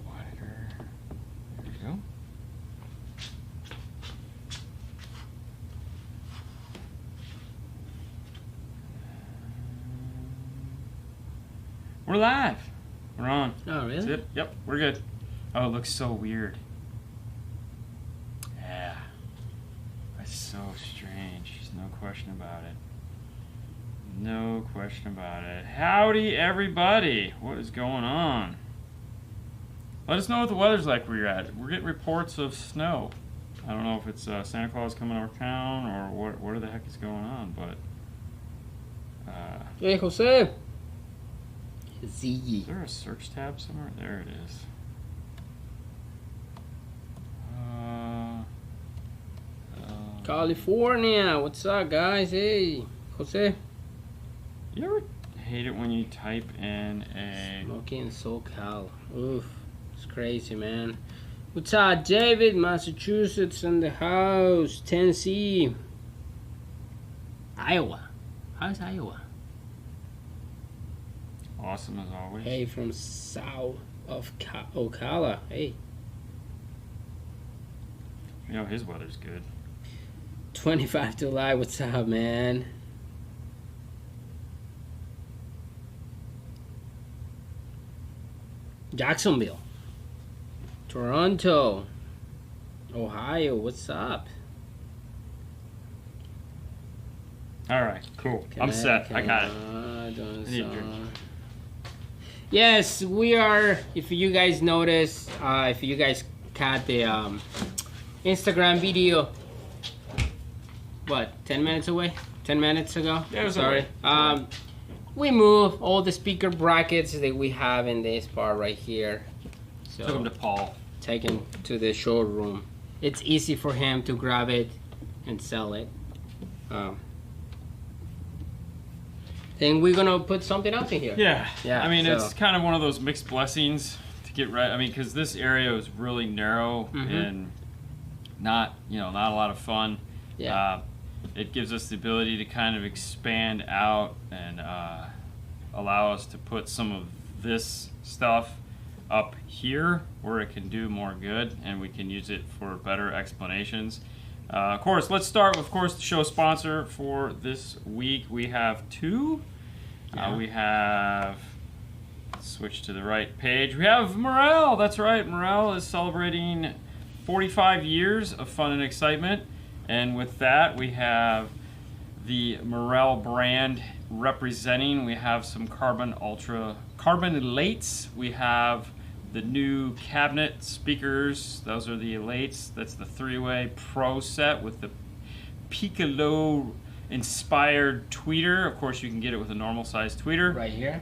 Wider. There we go. We're live. We're on. Oh, really? Yep, we're good. Oh, it looks so weird. Yeah. That's so strange. There's no question about it. No question about it. Howdy, everybody. What is going on? Let us know what the weather's like where you're at. We're getting reports of snow. I don't know if it's Santa Claus coming to our town or what the heck is going on, but... Hey, Jose. Ziggy. Is there a search tab somewhere? There it is. California. What's up, guys? Hey, Jose. You ever hate it when you type in a... Smoking SoCal. Oof. It's crazy, man. What's up, David? Massachusetts in the house. Tennessee. Iowa. How's Iowa? Awesome as always. Hey, from south of Ocala. Hey. You know, his weather's good. 25 July. What's up, man? Jacksonville. Toronto. Ohio. What's up? Alright, cool. I'm set. I got it. I need a drink. Yes, we are. If you guys notice, if you guys caught the Instagram video, what, 10 minutes away? 10 minutes ago? Yeah, it was sorry. We moved all the speaker brackets that we have in this part right here. So Took him to Paul. Taken to the showroom. It's easy for him to grab it and sell it. And we're gonna put something else in here. Yeah. I mean, so it's kind of one of those mixed blessings to get right. I mean, because this area is really narrow and not a lot of fun. Yeah. It gives us the ability to kind of expand out and allow us to put some of this stuff up here where it can do more good, and we can use it for better explanations. Of course, let's start with, of course, the show sponsor for this week. We have two. We have, let's switch to the right page. We have Morel. That's right. Morel is celebrating 45 years of fun and excitement. And with that, we have the Morel brand representing. We have some carbon elates. We have the new cabinet speakers. Those are the elates. That's the 3-way Pro set with the Piccolo inspired tweeter. Of course, you can get it with a normal size tweeter. Right here.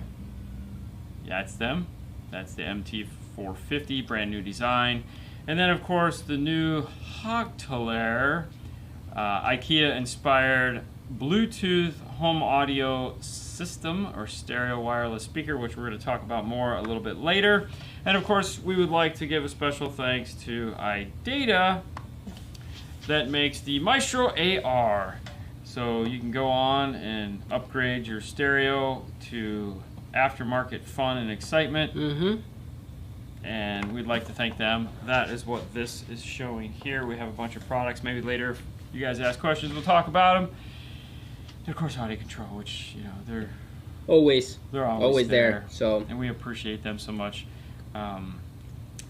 Yeah, it's them. That's the MT450, brand new design. And then, of course, the new Hogtaler IKEA inspired Bluetooth home audio system or stereo wireless speaker, which we're going to talk about more a little bit later. And of course, we would like to give a special thanks to iData that makes the Maestro AR. So you can go on and upgrade your stereo to aftermarket fun and excitement. And we'd like to thank them. That is what this is showing here. We have a bunch of products. Maybe later, if you guys ask questions, we'll talk about them. And of course, audio control, which, they're always there. So, and we appreciate them so much.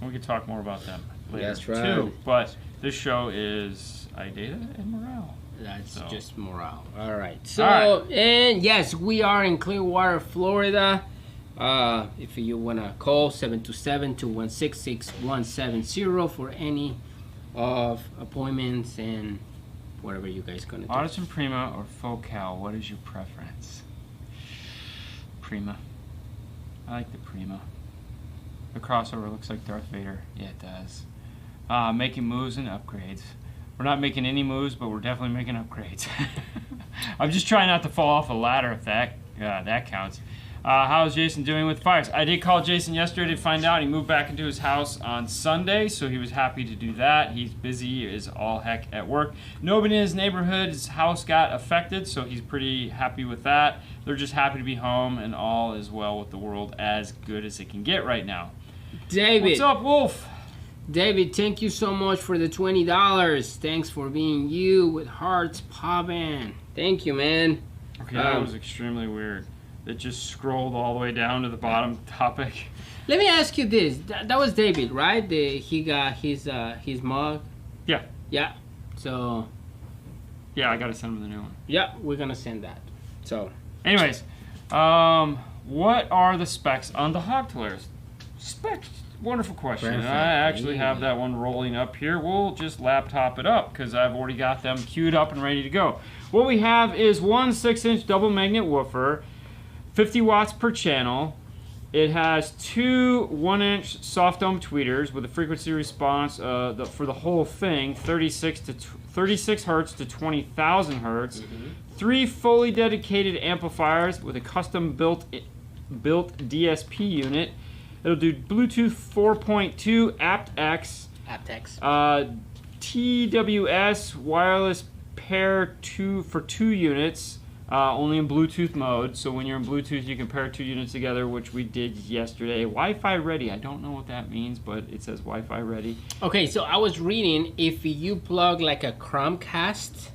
We could talk more about them later. That's right. Too. But this show is iData and Morel. That's just Morel. All right. So, and yes, we are in Clearwater, Florida. If you want to call 727-216-6170 for any of appointments and whatever you guys gonna do. Artisan Prima or Focal, what is your preference? Prima. I like the Prima. The crossover looks like Darth Vader. Yeah, it does. Making moves and upgrades. We're not making any moves, but we're definitely making upgrades. I'm just trying not to fall off a ladder if that counts. How's Jason doing with fires? I did call Jason yesterday to find out. He moved back into his house on Sunday, so he was happy to do that. He's busy as all heck at work. Nobody in his neighborhood's house got affected, so he's pretty happy with that. They're just happy to be home, and all is well with the world, as good as it can get right now. David. What's up, Wolf? David, thank you so much for the $20. Thanks for being you with hearts popping. Thank you, man. Okay, that was extremely weird. It just scrolled all the way down to the bottom topic. Let me ask you this. That was David, right? He got his mug? Yeah. Yeah. So... Yeah, I gotta send him the new one. Yeah, we're gonna send that. So... Anyways, what are the specs on the Hogtailers? Specs? Wonderful question. Perfect. I actually have that one rolling up here. We'll just laptop it up because I've already got them queued up and ready to go. What we have is one 6-inch double magnet woofer, 50 watts per channel. It has two 1-inch soft dome tweeters with a frequency response for the whole thing, 36 hertz to 20,000 hertz. Three fully dedicated amplifiers with a custom built DSP unit. It'll do Bluetooth 4.2 aptX. TWS wireless pair for 2 units. Only in Bluetooth mode, so when you're in Bluetooth you can pair 2 units together, which we did yesterday. Wi-Fi ready, I don't know what that means, but it says Wi-Fi ready. Okay, so I was reading, if you plug like a Chromecast,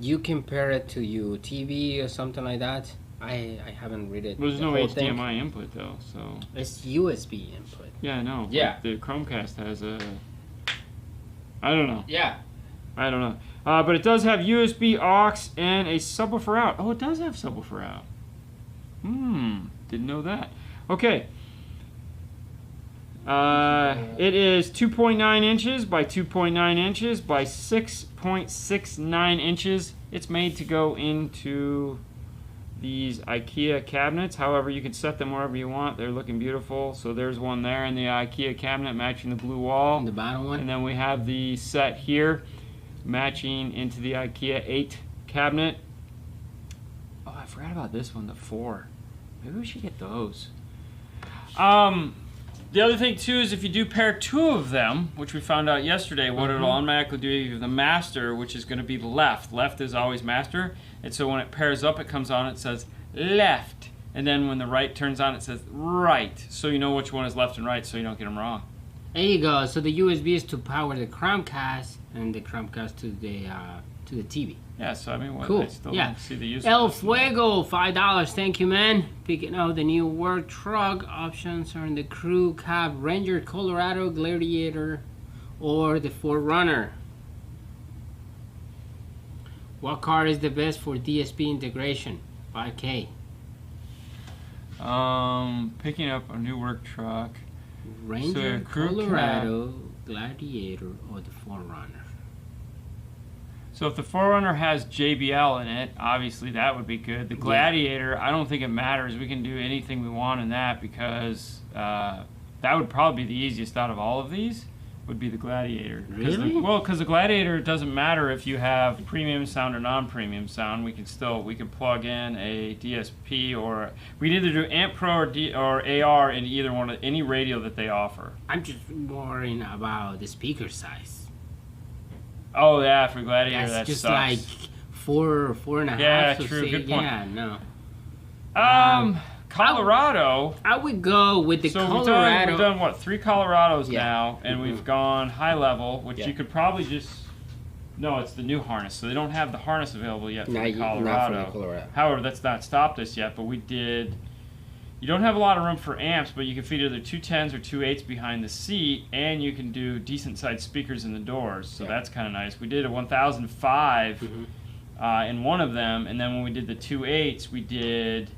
you can pair it to your TV or something like that. I haven't read it. There's no HDMI input though, so... It's USB input. Yeah, I know. Yeah. The Chromecast has a... I don't know. Yeah. I don't know. But it does have USB aux and a subwoofer out. Oh, it does have subwoofer out. Didn't know that. Okay. It is 2.9 inches by 2.9 inches by 6.69 inches. It's made to go into these IKEA cabinets. However, you can set them wherever you want. They're looking beautiful. So there's one there in the IKEA cabinet matching the blue wall. The bottom one. And then we have the set here matching into the IKEA 8 cabinet. Oh, I forgot about this one, the 4. Maybe we should get those. The other thing too is if you do pair 2 of them, which we found out yesterday, what it'll automatically do is the master, which is going to be the left. Left is always master, and so when it pairs up, it comes on, it says left, and then when the right turns on, it says right. So you know which one is left and right, so you don't get them wrong. There you go. So the USB is to power the Chromecast, and the Chromecast to the TV. Yeah, so I mean, cool. I still Yeah. don't see the use El of this. Fuego, $5. Thank you, man. Picking out the new work truck options are in the crew cab Ranger, Colorado, Gladiator, or the 4Runner. What car is the best for DSP integration? 5K. Picking up a new work truck. Ranger, So, crew Colorado, Gladiator, or the 4Runner. So if the 4Runner has JBL in it, obviously that would be good. The Gladiator, I don't think it matters. We can do anything we want in that because that would probably be the easiest out of all of these, would be the Gladiator. Really? Because the Gladiator, it doesn't matter if you have premium sound or non-premium sound. We can plug in a DSP, or we can either do Amp Pro or AR in either one of any radio that they offer. I'm just worrying about the speaker size. Oh yeah, for Gladiator, that just sucks. like 4.5. Yeah, so true. Good point. Yeah, no. Colorado. I would go with the Colorado. We've done what, 3 Colorados now, and we've gone high level, which you could probably just. No, it's the new harness, so they don't have the harness available yet for the Colorado. Not for the Colorado. However, that's not stopped us yet, but we did. You don't have a lot of room for amps, but you can feed either 2 10s or 2 8s behind the seat, and you can do decent sized speakers in the doors, so that's kind of nice. We did a 1005 in one of them, and then when we did the 2 8s, we did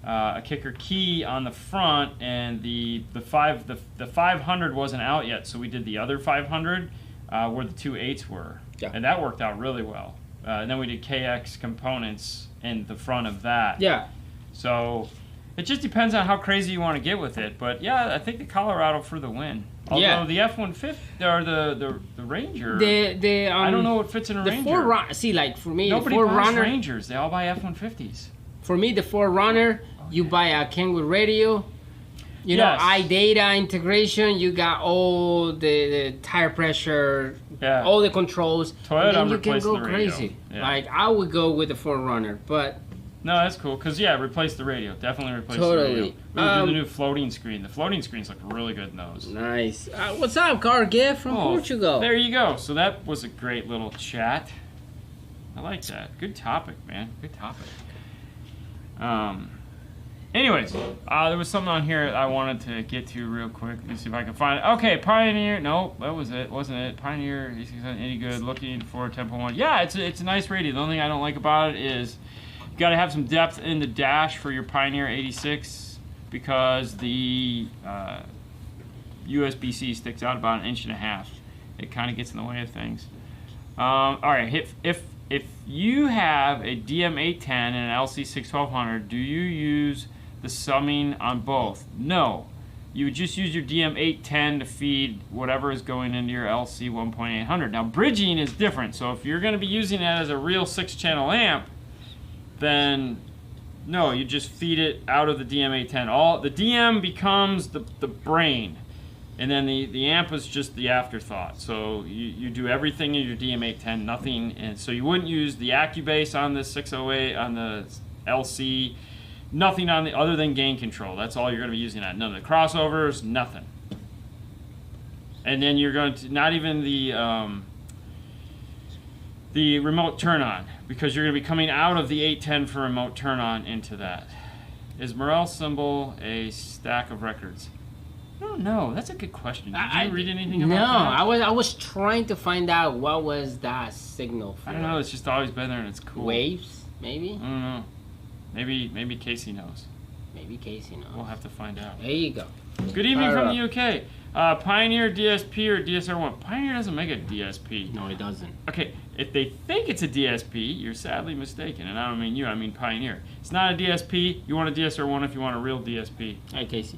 a kicker key on the front, and the 500 wasn't out yet, so we did the other 500 where the 2 8s were, and that worked out really well. And then we did KX components in the front of that. Yeah. So it just depends on how crazy you want to get with it, but yeah, I think the Colorado for the win. Although the F-150 or the Ranger, I don't know what fits in a Ranger. See, like for me, nobody the buys 4Runner Rangers. They all buy F-150s. for me, the Forerunner, you buy a Kenwood radio. You know, iData integration, you got all the tire pressure, all the controls. Toyota, and you can go crazy. Yeah. Like, I would go with the Forerunner, but... No, that's cool, because, replace the radio. Definitely replace the radio. We do the new floating screen. The floating screens look really good in those. Nice. What's up, car gift from Portugal? There you go. So that was a great little chat. I like that. Good topic, man. Good topic. Anyways, there was something on here I wanted to get to real quick. Let me see if I can find it. Okay, Pioneer. No, that was it. Wasn't it? Pioneer, any good? Looking for Tempo 1. Yeah, it's a nice radio. The only thing I don't like about it is you got to have some depth in the dash for your Pioneer 86 because the USB-C sticks out about 1.5 inches. It kind of gets in the way of things. All right, if you have a DM810 and an LC61200, do you use the summing on both? No. You would just use your DM810 to feed whatever is going into your LC1.800. Now, bridging is different. So if you're going to be using that as a real 6-channel amp, then no, you just feed it out of the DM810. The DM becomes the brain. And then the amp is just the afterthought. So you do everything in your DM810, nothing. And so you wouldn't use the Acubase on the 608, on the LC, nothing on the other than gain control. That's all you're going to be using that. None of the crossovers, nothing. And then you're going to, not even the remote turn on, because you're going to be coming out of the 810 for remote turn on into that. Is Morel Symbol a stack of records? I don't know. That's a good question. Did you read anything about that? No, I was trying to find out what was that signal for. I don't know. It's just always been there and it's cool. Waves, maybe? I don't know. Maybe Casey knows. Maybe Casey knows. We'll have to find out. There you go. Good evening from the UK. Pioneer DSP or DSR1? Pioneer doesn't make a DSP. No, it doesn't. Okay, if they think it's a DSP, you're sadly mistaken. And I don't mean you, I mean Pioneer. It's not a DSP. You want a DSR1 if you want a real DSP. Hi, Casey.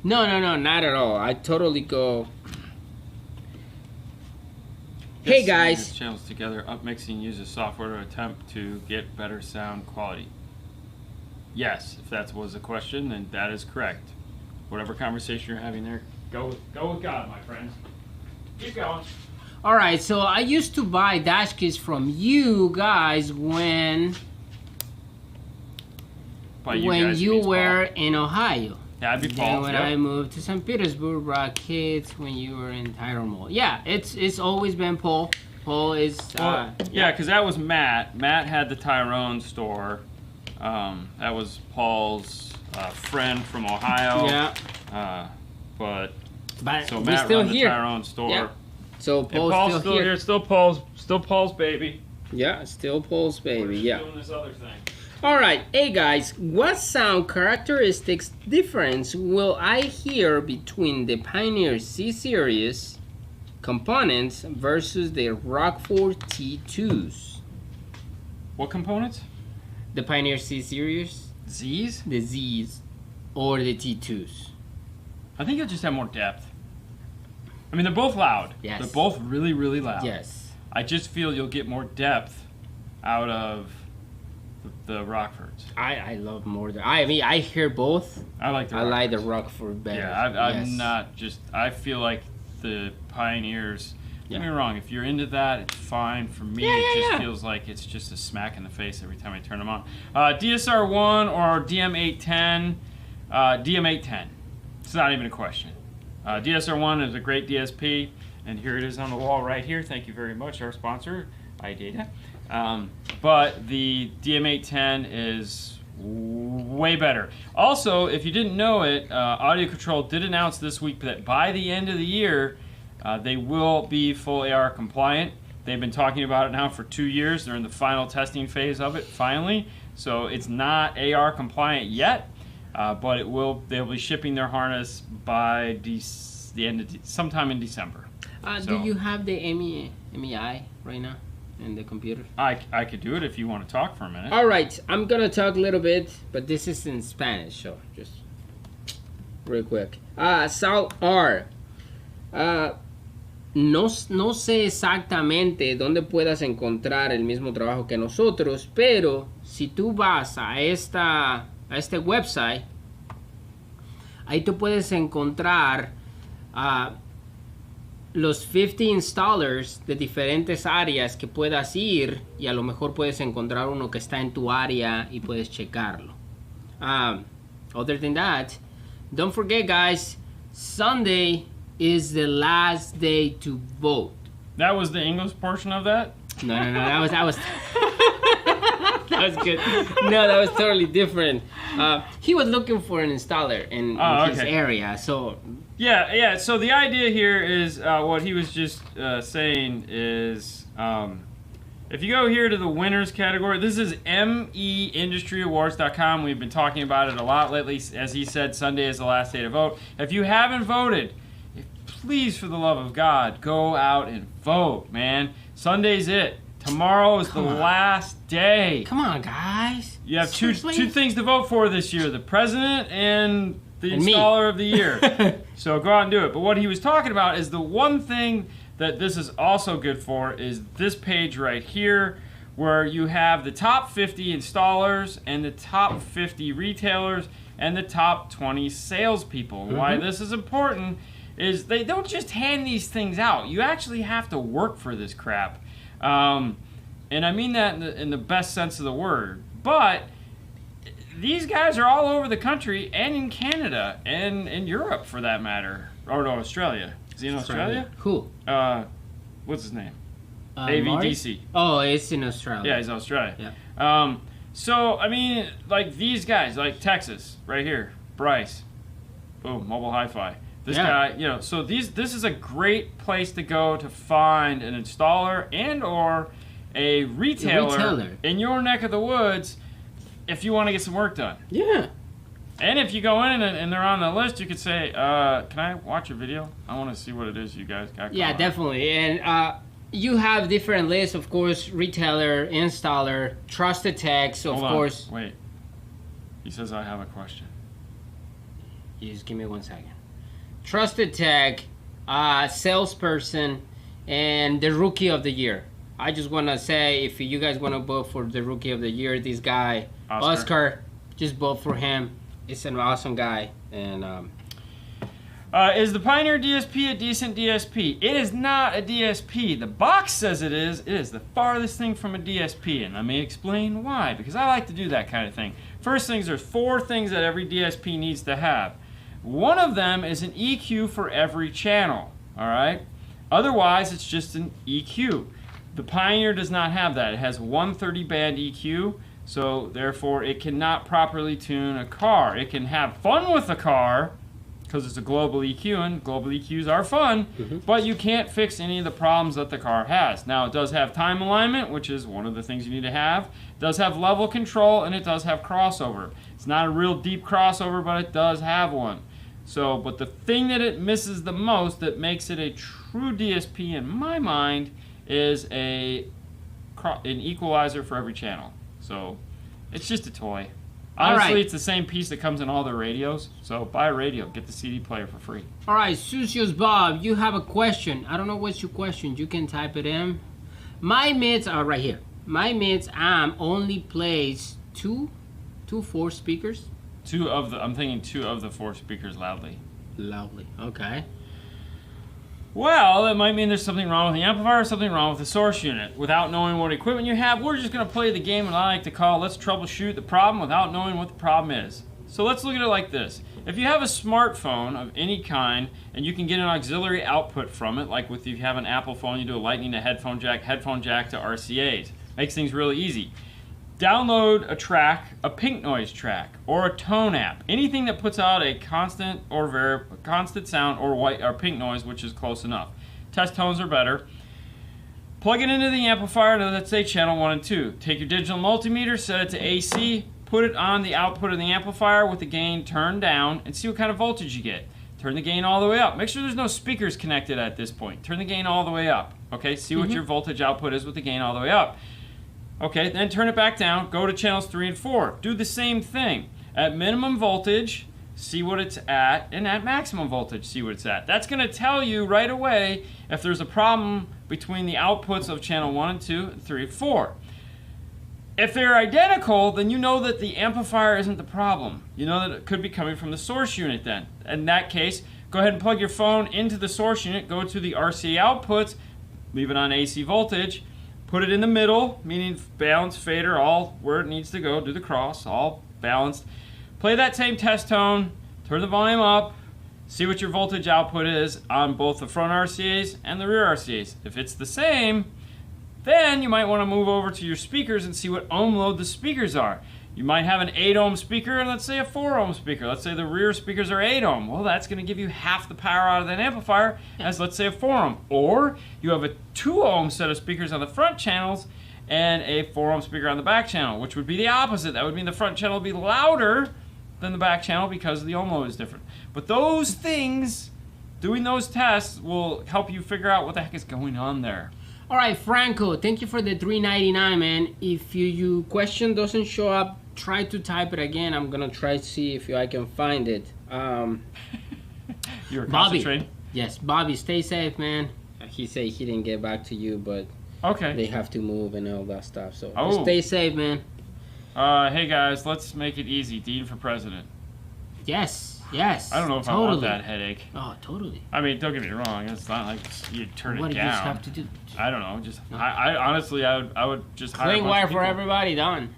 No, not at all. I totally go. Hey guys. Channels together, upmixing uses software to attempt to get better sound quality. Yes, if that was the question, then that is correct. Whatever conversation you're having there, go with God, my friends. Keep going. All right, so I used to buy dash kits from you guys when you were in Ohio. Yeah, I'd be Paul. Then when I moved to St. Petersburg, brought kids when you were in Tyrone. Yeah, it's always been Paul. Paul is... yeah, because that was Matt. Matt had the Tyrone store. That was Paul's friend from Ohio. Yeah. So Matt still run the here. Tyrone store. Yeah. So Paul's still here. Still Paul's baby. Yeah, still Paul's baby. We're just yeah. doing this other thing. Alright, hey guys, what sound characteristics difference will I hear between the Pioneer C-Series components versus the Rockford T2s? What components? The Pioneer C-Series, Z's? the Z's, or the T2s? I think you'll just have more depth. I mean, they're both loud. Yes. They're both really, really loud. Yes. I just feel you'll get more depth out of the Rockfords. I love more than I hear both. I like the Rockfords. I like the Rockford better. Yeah, I'm not just. I feel like the Pioneers. Don't get me wrong. If you're into that, it's fine. For me, it just feels like it's just a smack in the face every time I turn them on. DSR1 or DM810. DM810. It's not even a question. DSR1 is a great DSP, and here it is on the wall right here. Thank you very much, our sponsor, iData. But the DM810 is way better. Also, if you didn't know it, Audio Control did announce this week that by the end of the year, they will be full AR compliant. They've been talking about it now for 2 years. They're in the final testing phase of it, finally. So it's not AR compliant yet, but it will. They'll be shipping their harness by the end of sometime in December. Do you have the MEI right now in the computer? I could do it if you want to talk for a minute. All right, I'm gonna talk a little bit, but this is in Spanish, so just real quick. Sal R. No sé exactamente dónde puedas encontrar el mismo trabajo que nosotros, pero si tú vas a este website, ahí tú puedes encontrar los 50 installers de diferentes áreas que puedas ir, y a lo mejor puedes encontrar uno que está en tu área y puedes checarlo. Other than that, don't forget, guys, Sunday is the last day to vote. That was the English portion of that? No, that was that was good. No, that was totally different. He was looking for an installer in his area, so yeah. So the idea here is what he was just saying is if you go here to the winners category, this is meindustry.awards.com. We've been talking about it a lot lately. As he said, Sunday is the last day to vote. If you haven't voted, please, for the love of God, go out and vote, man. Sunday's it. Tomorrow is the last day. Come on, guys. You have two things to vote for this year: the president and the installer of the year. So go out and do it. But what he was talking about is the one thing that this is also good for is this page right here, where you have the top 50 installers and the top 50 retailers and the top 20 salespeople. Mm-hmm. Why this is important is they don't just hand these things out. You actually have to work for this crap. And I mean that in the best sense of the word. But these guys are all over the country and in Canada and in Europe, for that matter. Or no, Australia. Is he in Australia? Who? What's his name? AVDC. Oh, it's in Australia. Yeah, he's in Australia. Yeah. So, I mean, like these guys, like Texas, right here. Bryce. Boom, Mobile Hi-Fi. This guy, you know, so this is a great place to go to find an installer and or a retailer in your neck of the woods if you want to get some work done. Yeah. And if you go in and they're on the list, you could say, can I watch a video? I want to see what it is you guys got going on. Definitely. And you have different lists, of course, retailer, installer, trusted techs, of course. Wait. He says I have a question. You just give me 1 second. Trusted tech, salesperson, and the rookie of the year. I just want to say, if you guys want to vote for the rookie of the year, this guy, Oscar, just vote for him. It's an awesome guy. And is the Pioneer DSP a decent DSP? It is not a DSP. The box says it is. It is the farthest thing from a DSP, and let me explain why. Because I like to do that kind of thing. First things, there's 4 things that every DSP needs to have. One of them is an EQ for every channel, all right? Otherwise, it's just an EQ. The Pioneer does not have that. It has 130 band EQ, so therefore it cannot properly tune a car. It can have fun with the car, because it's a global EQ, and global EQs are fun, but you can't fix any of the problems that the car has. Now, it does have time alignment, which is one of the things you need to have. It does have level control, and it does have crossover. It's not a real deep crossover, but it does have one. So, but the thing that it misses the most that makes it a true DSP in my mind is an equalizer for every channel. So, it's just a toy. Honestly, it's the same piece that comes in all the radios. So, buy a radio. Get the CD player for free. All right, Sucios Bob, you have a question. I don't know what's your question. You can type it in. My mids are right here. My mids only plays two 4 speakers. I'm thinking 2 of the 4 speakers loudly. Loudly, okay. Well, that might mean there's something wrong with the amplifier or something wrong with the source unit. Without knowing what equipment you have, we're just going to play the game that I like to call let's troubleshoot the problem without knowing what the problem is. So let's look at it like this. If you have a smartphone of any kind and you can get an auxiliary output from it, like if you have an Apple phone, you do a lightning to headphone jack to RCAs. Makes things really easy. Download a track, a pink noise track, or a tone app. Anything that puts out a constant or constant sound or white or pink noise, which is close enough. Test tones are better. Plug it into the amplifier to, let's say, channel 1 and 2. Take your digital multimeter, set it to AC, put it on the output of the amplifier with the gain turned down, and see what kind of voltage you get. Turn the gain all the way up. Make sure there's no speakers connected at this point. Turn the gain all the way up. Okay, see what your voltage output is with the gain all the way up. Okay, then turn it back down, go to channels 3 and 4. Do the same thing. At minimum voltage, see what it's at, and at maximum voltage, see what it's at. That's going to tell you right away if there's a problem between the outputs of channel 1 and 2, 3 and 4. If they're identical, then you know that the amplifier isn't the problem. You know that it could be coming from the source unit then. In that case, go ahead and plug your phone into the source unit, go to the RCA outputs, leave it on AC voltage, put it in the middle, meaning balance, fader, all where it needs to go, do the cross, all balanced. Play that same test tone, turn the volume up, see what your voltage output is on both the front RCAs and the rear RCAs. If it's the same, then you might want to move over to your speakers and see what ohm load the speakers are. You might have an 8 ohm speaker and let's say a 4 ohm speaker. Let's say the rear speakers are 8 ohm. Well, that's going to give you half the power out of that amplifier as let's say a 4 ohm. Or you have a 2 ohm set of speakers on the front channels and a 4 ohm speaker on the back channel, which would be the opposite. That would mean the front channel would be louder than the back channel because the ohm load is different. But those things, doing those tests, will help you figure out what the heck is going on there. All right, Franco, thank you for the $3.99, man. If your question doesn't show up, try to type it again. I'm gonna try to see if I can find it. You were Bobby. concentrating? Yes, Bobby, stay safe, man. He said he didn't get back to you, but Okay. they have to move and all that stuff. So Oh. stay safe, man. Hey guys, let's make it easy. Dean for president. Yes, yes. I don't know if totally. I want that headache. Oh, totally. I mean, don't get me wrong. It's not like you turn What it do you just down. have to do? I don't know. Just I honestly, I would just hire a Clean bunch wire of for people. everybody, done.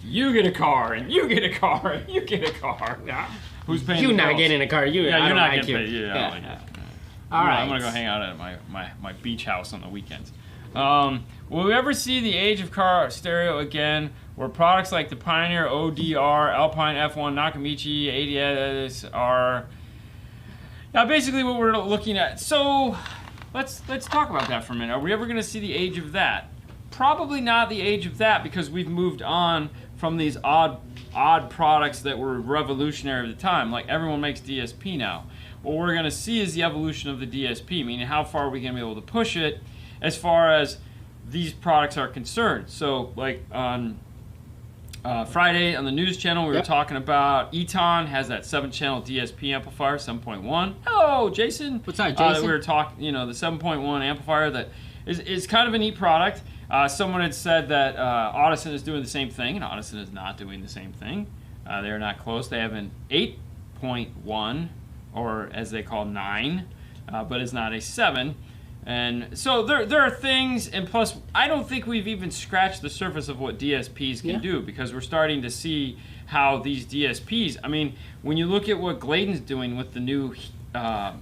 You get a car, and you get a car, and you get a car. Who's paying? You the not bills? getting a car. You, Yeah, I you're don't not like getting you. paid. Yeah, I don't like Yeah. it. All right. I'm gonna go hang out at my beach house on the weekends. Will we ever see the age of car stereo again, where products like the Pioneer ODR, Alpine F1, Nakamichi, ADS are basically what we're looking at? So let's talk about that for a minute. Are we ever going to see the age of that? Probably not the age of that, because we've moved on from these odd products that were revolutionary at the time. Like everyone makes DSP now. What we're going to see is the evolution of the DSP, meaning how far are we going to be able to push it as far as these products are concerned. So like on Friday on the news channel, we were talking about Eton has that 7-channel DSP amplifier, 7.1. Hello, Jason. What's up, Jason? We were talking, the 7.1 amplifier that is kind of a neat product. Someone had said that Audison is doing the same thing, and Audison is not doing the same thing. They're not close. They have an 8.1, or as they call 9, but it's not a 7. And so there are things, and plus I don't think we've even scratched the surface of what DSPs can do, because we're starting to see how these DSPs, I mean, when you look at what Gladen's doing with the new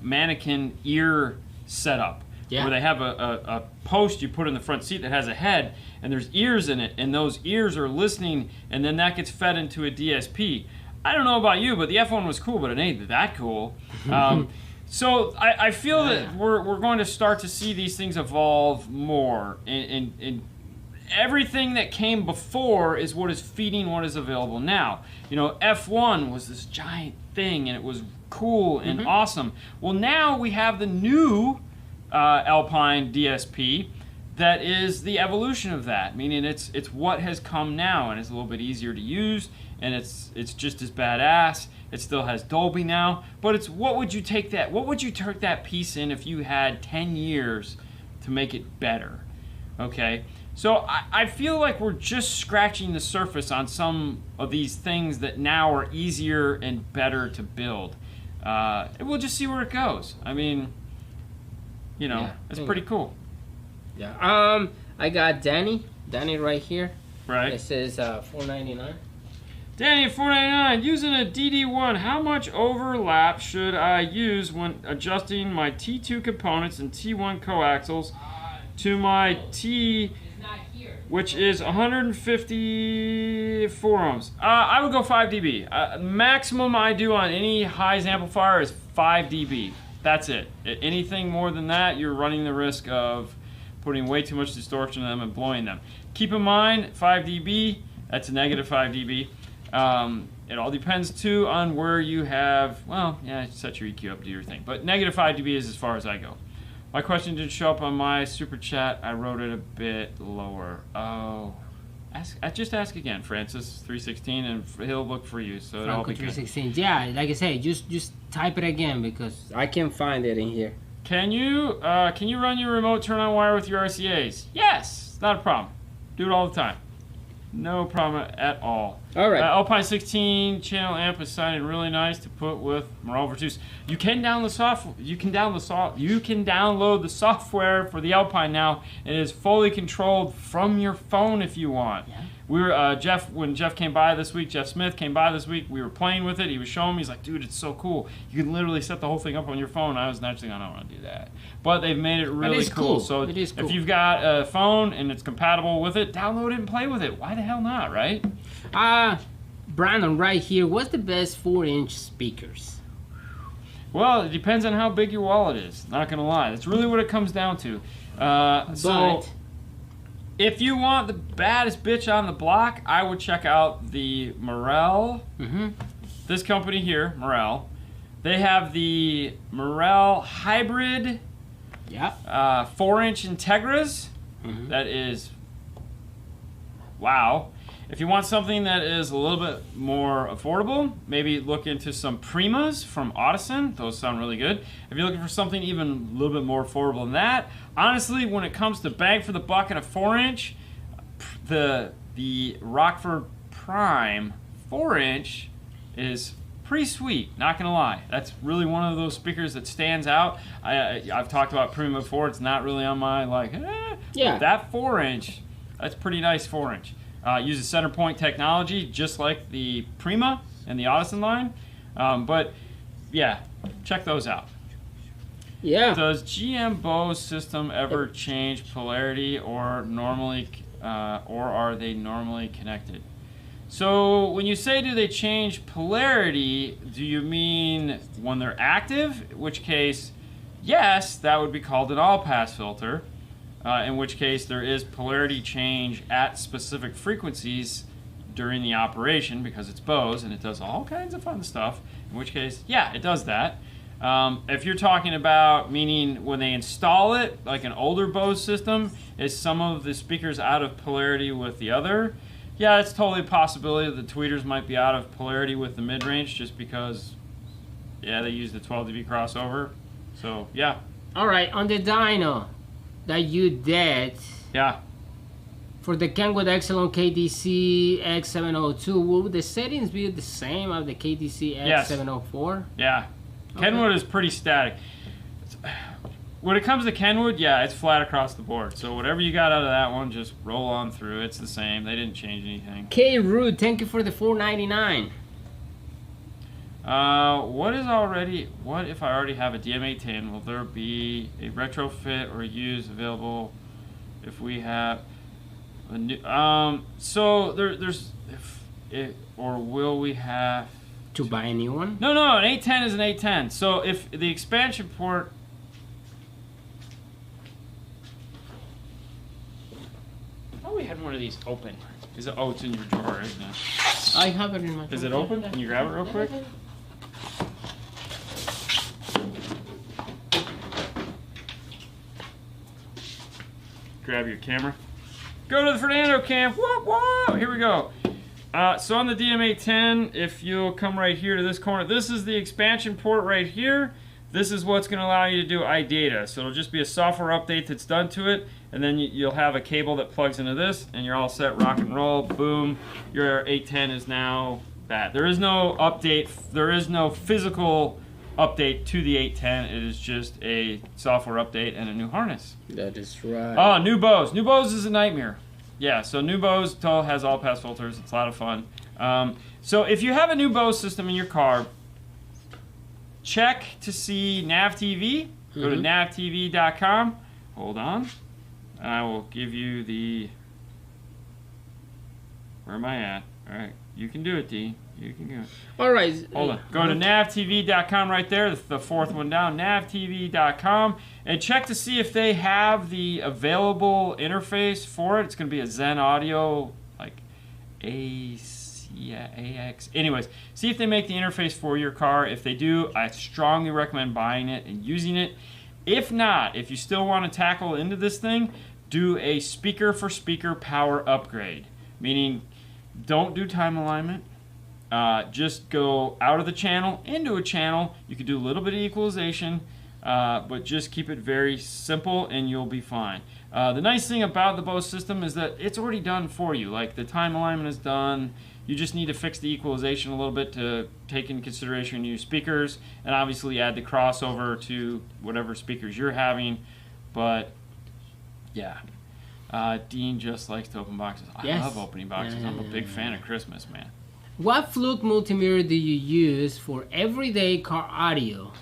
mannequin ear setup, where they have a post you put in the front seat that has a head, and there's ears in it, and those ears are listening, and then that gets fed into a DSP. I don't know about you, but the F1 was cool, but it ain't that cool. So I feel that we're going to start to see these things evolve more, and everything that came before is what is feeding what is available now. F1 was this giant thing, and it was cool and awesome. Well, now we have the new Alpine DSP that is the evolution of that, meaning it's what has come now, and it's a little bit easier to use, and it's just as badass. It still has Dolby now, but it's what would you turn that piece in if you had 10 years to make it better? Okay, so I feel like we're just scratching the surface on some of these things that now are easier and better to build. And we'll just see where it goes. I mean, it's pretty cool. Yeah. I got Danny right here. Right. It says $4.99. Danny at $4.99, using a DD1, how much overlap should I use when adjusting my T2 components and T1 coaxials to my T, which is 154 ohms? I would go 5 dB. Maximum I do on any highs amplifier is 5 dB. That's it. Anything more than that, you're running the risk of putting way too much distortion in them and blowing them. Keep in mind, 5 dB, that's a negative 5 dB. It all depends too on where you have, set your EQ up, do your thing. But negative 5 dB is as far as I go. My question didn't show up on my super chat. I wrote it a bit lower. Oh, just ask again, Francis 316, and he'll look for you. So it'll all be good. 316. Yeah, like I say, just type it again because I can't find it in here. Can you run your remote turn on wire with your RCAs? Yes, not a problem. Do it all the time. No problem at all. All right. Alpine 16 channel amp is sounding really nice to put with Morel Virtus. You can download the software for the Alpine now. It is fully controlled from your phone if you want. Yeah. We were when Jeff came by this week. Jeff Smith came by this week. We were playing with it. He was showing me. He's like, dude, it's so cool. You can literally set the whole thing up on your phone. I was naturally going, I don't want to do that, but they've made it really cool. So if you've got a phone and it's compatible with it, download it and play with it. Why the hell not, right? Brandon, right here. What's the best 4-inch speakers? Well, it depends on how big your wallet is. Not gonna lie, that's really what it comes down to. If you want the baddest bitch on the block, I would check out the Morel. This company here, Morel. They have the Morel Hybrid. Yeah. 4-inch Integras. That is wow. If you want something that is a little bit more affordable, maybe look into some Primas from Audison. Those sound really good. If you're looking for something even a little bit more affordable than that, honestly, when it comes to bang for the buck and a 4-inch, the Rockford Prime 4-inch is pretty sweet, not gonna lie. That's really one of those speakers that stands out. I've talked about Prima before. It's not really on my yeah. That 4-inch, that's pretty nice 4-inch. Uses center point technology, just like the Prima and the Audison line. But yeah, check those out. Yeah. Does GM Bose system ever change polarity or are they normally connected? So when you say do they change polarity, do you mean when they're active? In which case, yes, that would be called an all-pass filter. In which case there is polarity change at specific frequencies during the operation because it's Bose and it does all kinds of fun stuff. In which case, yeah, it does that. If you're talking about meaning when they install it, like an older Bose system, is some of the speakers out of polarity with the other? Yeah, it's totally a possibility that the tweeters might be out of polarity with the mid-range just because, yeah, they use the 12 dB crossover. So, yeah. All right, on the dyno that you did, yeah, for the Kenwood Exelon KDC X702, will the settings be the same of the KDC X704? Yeah. Kenwood is pretty static. When it comes to Kenwood, yeah, it's flat across the board. So whatever you got out of that one, just roll on through. It's the same. They didn't change anything. K Rude, thank you for the $4.99. What if I already have a DM810? Will there be a retrofit or use available if we have a new, or will we have to buy a new one? No, an 810 is an 810. So if the expansion port, oh, we had one of these open. Is it? Oh, it's in your drawer, isn't it? I have it in my drawer. Is it open? Can you grab it real quick? Grab your camera. Go to the Fernando cam. Whoa, whoa. Here we go. So on the DM810, if you'll come right here to this corner, this is the expansion port right here. This is what's going to allow you to do iData. So it'll just be a software update that's done to it, and then you'll have a cable that plugs into this, and you're all set, rock and roll. Boom. Your 810 is now that. There is no update. There is no physical update to the 810. It is just a software update and a new harness. That is right. Oh, new Bose. New Bose is a nightmare. Yeah, so new Bose has all pass filters. It's a lot of fun. So if you have a new Bose system in your car, check to see Nav TV. Go to navtv.com. Hold on. I will give you the... Where am I at? All right. You can do it, D. You can do it. All right. Hold on. Go to navtv.com right there. The fourth one down. navtv.com. And check to see if they have the available interface for it. It's going to be a Zen Audio, like AX. Anyways, see if they make the interface for your car. If they do, I strongly recommend buying it and using it. If not, if you still want to tackle into this thing, do a speaker-for-speaker power upgrade. Meaning, don't do time alignment. Just go out of the channel, into a channel. You can do a little bit of equalization. but just keep it very simple and you'll be fine. The nice thing about the Bose system is that it's already done for you. Like the time alignment is done. You just need to fix the equalization a little bit to take into consideration your speakers, and obviously add the crossover to whatever speakers you're having. But yeah, Dean just likes to open boxes. I love opening boxes. I'm a big fan of Christmas, man. What Fluke multimeter do you use for everyday car audio?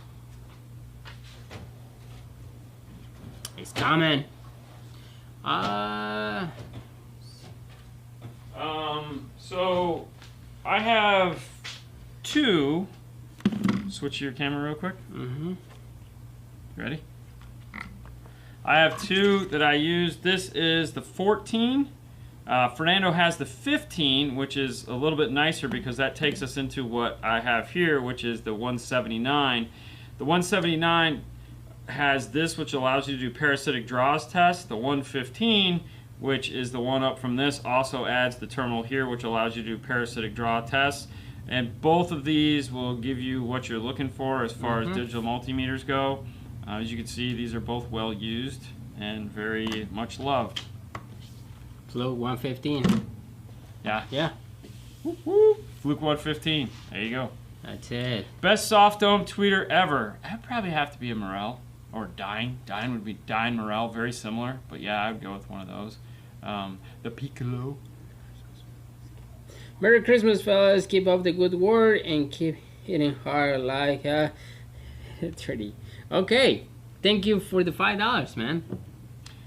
It's coming. So I have two. Switch your camera real quick. Ready? I have two that I use. This is the 14. Fernando has the 15, which is a little bit nicer because that takes us into what I have here, which is the 179. The 179 has this, which allows you to do parasitic draws test. The 115, which is the one up from this, also adds the terminal here, which allows you to do parasitic draw tests. And both of these will give you what you're looking for as far as digital multimeters go. As you can see, these are both well used and very much loved. Fluke 115. Yeah. Yeah. Whoop, whoop. Fluke 115. There you go. That's it. Best soft dome tweeter ever. That'd probably have to be a Morel or Dine. Dine would be Dine Morel, very similar. But yeah, I would go with one of those. The Piccolo. Merry Christmas, fellas. Keep up the good work and keep hitting hard like 30. Okay. Thank you for the $5, man.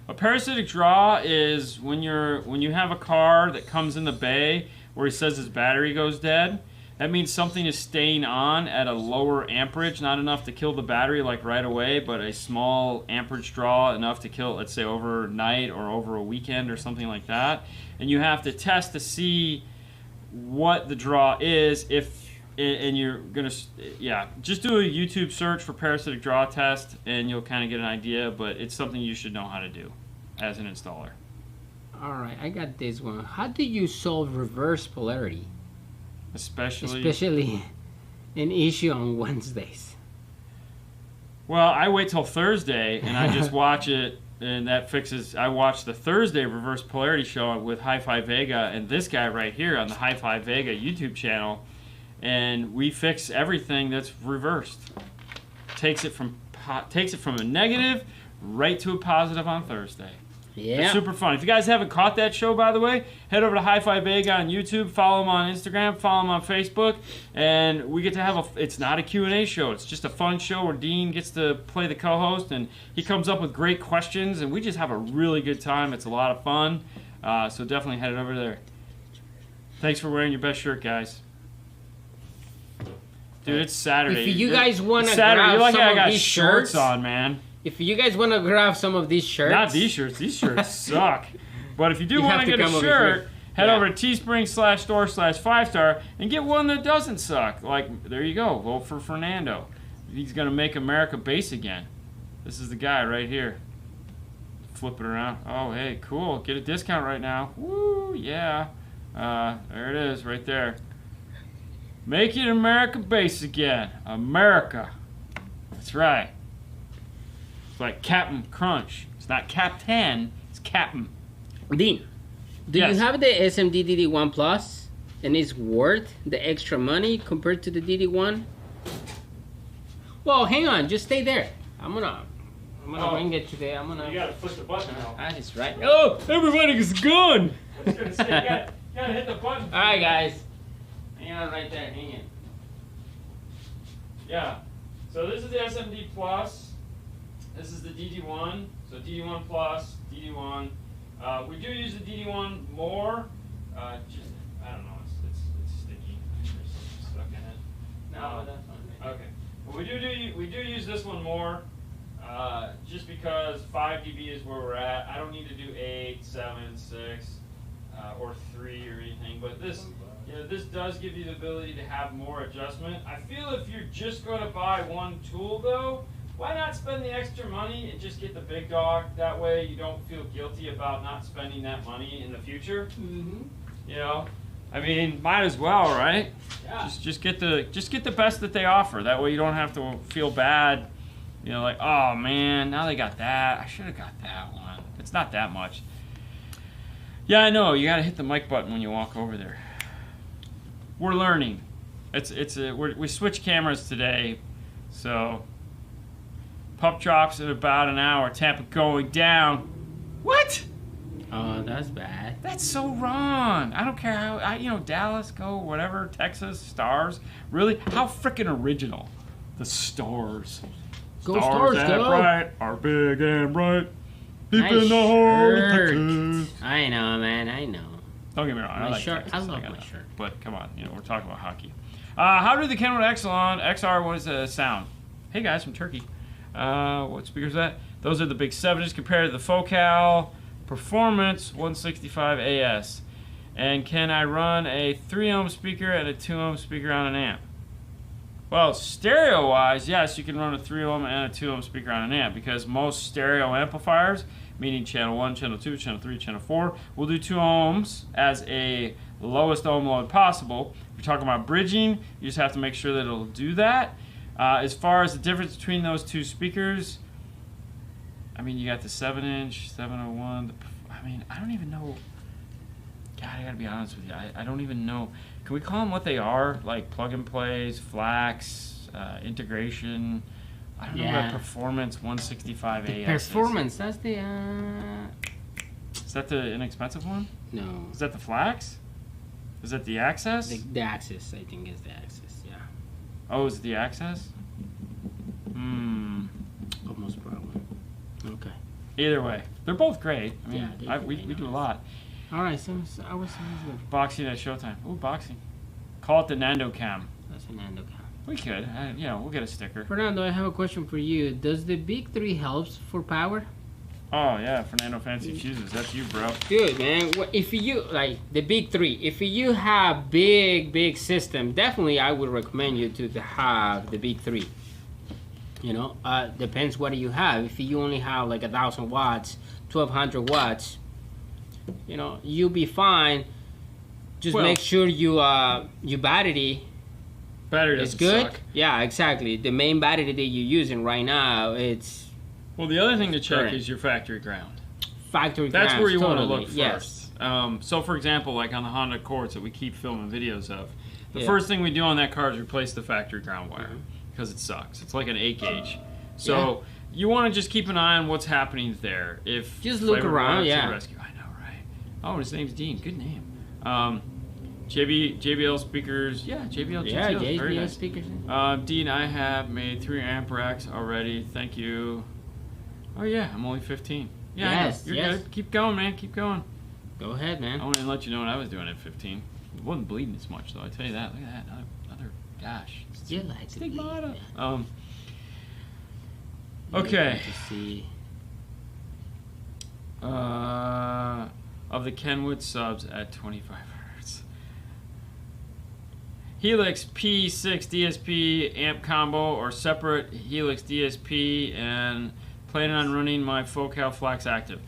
A parasitic draw is when you have a car that comes in the bay where it says its battery goes dead. That means something is staying on at a lower amperage, not enough to kill the battery like right away, but a small amperage draw enough to kill, let's say, overnight or over a weekend or something like that. And you have to test to see what the draw is. And you're gonna, just do a YouTube search for parasitic draw test and you'll kind of get an idea, but it's something you should know how to do as an installer. All right, I got this one. How do you solve reverse polarity? Especially an issue on Wednesdays. Well, I wait till Thursday and I just watch it, and that fixes. I watch the Thursday reverse polarity show with Hi-Fi Vega and this guy right here on the Hi-Fi Vega YouTube channel, and we fix everything that's reversed. Takes it from a negative right to a positive on Thursday. Yeah. It's super fun. If you guys haven't caught that show, by the way, head over to Hi-Fi Vega on YouTube, follow him on Instagram, follow him on Facebook, and we get to have it's not a Q&A show. It's just a fun show where Dean gets to play the co-host, and he comes up with great questions, and we just have a really good time. It's a lot of fun, so definitely head over there. Thanks for wearing your best shirt, guys. Dude, it's Saturday. If you guys want to grab like, some I of got these shorts shirts on, man. If you guys want to grab some of these shirts. Not these shirts suck. But if you do want to get a shirt, head over to teespring.com/store/5star and get one that doesn't suck. Like, there you go. Vote for Fernando. He's going to make America bass again. This is the guy right here. Flip it around. Oh, hey, cool. Get a discount right now. Woo, yeah. There it is, right there. Making America bass again. America. That's right. It's like Captain Crunch. It's not Captain, it's Captain. Dean, do you have the SMD DD1 Plus and it's worth the extra money compared to the DD1? Well, hang on, just stay there. I'm gonna bring it today. You gotta push the button now. That is right. Oh, everybody's gone. I was gonna say, you gotta hit the button. Alright, guys. Hang on right there, hang it. Yeah. So this is the SMD Plus. This is the DD1. So DD1 Plus, DD1. We do use the DD1 more. I don't know, it's sticky. There's something stuck in it. No, that's fine. Okay. But we do use this one more. Just because 5 dB is where we're at. I don't need to do 8, 7, 6, or 3 or anything. But this does give you the ability to have more adjustment. I feel if you're just going to buy one tool though, why not spend the extra money and just get the big dog? That way you don't feel guilty about not spending that money in the future. Mm-hmm. You know, I mean, might as well, right? Yeah. Just get the best that they offer. That way you don't have to feel bad You know, like, oh man, now they got that. I should have got that one. It's not that much. Yeah, I know. You got to hit the mic button when you walk over there. We're learning. We switched cameras today, so pup drops in about an hour. Tampa going down. What? Oh, that's bad. That's so wrong. I don't care how, Dallas, go, whatever, Texas, Stars. Really? How freaking original. The Stars. Go Stars, go. Bright, are big and bright. Deep Nice in the heart of shirt. Texas. I know, man, I know. Don't get me wrong. I like shirt. Texas, I love got my that. shirt. But come on, we're talking about hockey. How did the Kenwood XR was sound? Hey guys from Turkey. What speakers is that? Those are the big 7s compared to the Focal Performance 165 AS. And can I run a 3 ohm speaker and a 2 ohm speaker on an amp? Well, stereo wise, yes, you can run a 3 ohm and a 2 ohm speaker on an amp, because most stereo amplifiers, meaning channel 1, channel 2, channel 3, channel 4, will do 2 ohms as a lowest ohm load possible. If you're talking about bridging, you just have to make sure that it'll do that. As far as the difference between those two speakers, I mean, you got the 7-inch, 701. I don't even know. God, I gotta be honest with you. I don't even know. Can we call them what they are? Like plug and plays, flax, integration. I don't know what Performance 165 AS Performance, that's the. Is that the inexpensive one? No. Is that the flax? Is that the Access? The Access, I think, is the Access. Yeah. Oh, is it the Access? Almost probably. Okay. Either way, they're both great. I mean, Yeah, we do a lot. All right, so I was good. Boxing at Showtime. Ooh, boxing. Call it the Nando Cam. That's an Nando Cam. We could. We'll get a sticker. Fernando, I have a question for you. Does the big 3 helps for power? Oh, yeah. Fernando Fancy Fuses. That's you, bro. Good, man. If you, like, the big 3, if you have big system, definitely I would recommend you to have the big 3. Depends what you have. If you only have like 1,000 watts, 1,200 watts, you'll be fine. Just make sure your battery is good. Suck. Yeah, exactly. The main battery that you're using right now, it's well. The other thing to check current. is your factory ground. Factory ground. That's where you want to look first. Yes. So, for example, like on the Honda Accords that we keep filming videos of, the first thing we do on that car is replace the factory ground wire because it sucks. It's like an 8 gauge. So you want to just keep an eye on what's happening there. If just look around, rescue. I know, right? Oh, his name's Dean. Good name. JBL speakers. Yeah, JBL. Yeah, GTLs, very JBL nice. speakers. Dean, I have made 3 amp racks already. Thank you. Oh yeah, I'm only 15. Yeah, yes, you're good. Keep going, man. Keep going. Go ahead, man. I wanted to let you know what I was doing at 15. It wasn't bleeding as much, though. I tell you that. Look at that. Another gosh. Still like to bleed. Okay. To see. Of the Kenwood subs at 25 hertz. Helix P6 DSP amp combo or separate Helix DSP, and planning on running my Focal Flax Active.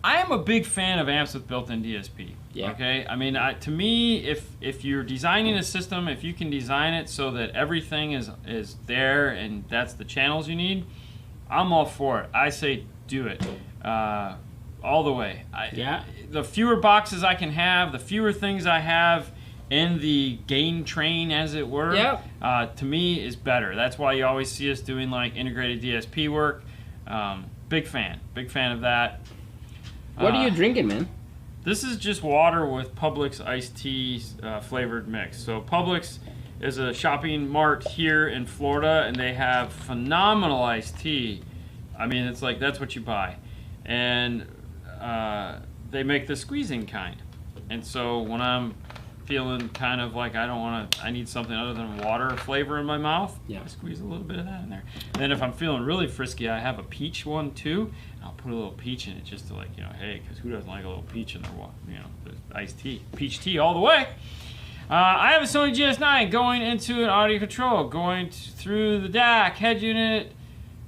I am a big fan of amps with built-in DSP. Yeah. Okay. I mean, to me, if you're designing a system, if you can design it so that everything is there and that's the channels you need, I'm all for it. I say do it all the way. The fewer boxes I can have, the fewer things I have in the gain train, as it were, to me is better. That's why you always see us doing like integrated DSP work. Big fan of that. What are you drinking, man? This is just water with Publix iced tea flavored mix. So Publix is a shopping mart here in Florida, and they have phenomenal iced tea. I mean, it's like that's what you buy, and they make the squeezing kind. And so when I'm feeling kind of like I need something other than water flavor in my mouth, I squeeze a little bit of that in there. And then if I'm feeling really frisky, I have a peach one too. I'll put a little peach in it just to hey, because who doesn't like a little peach in their water? Iced tea, peach tea all the way. I have a Sony GS9 going into an audio control, going through the DAC head unit,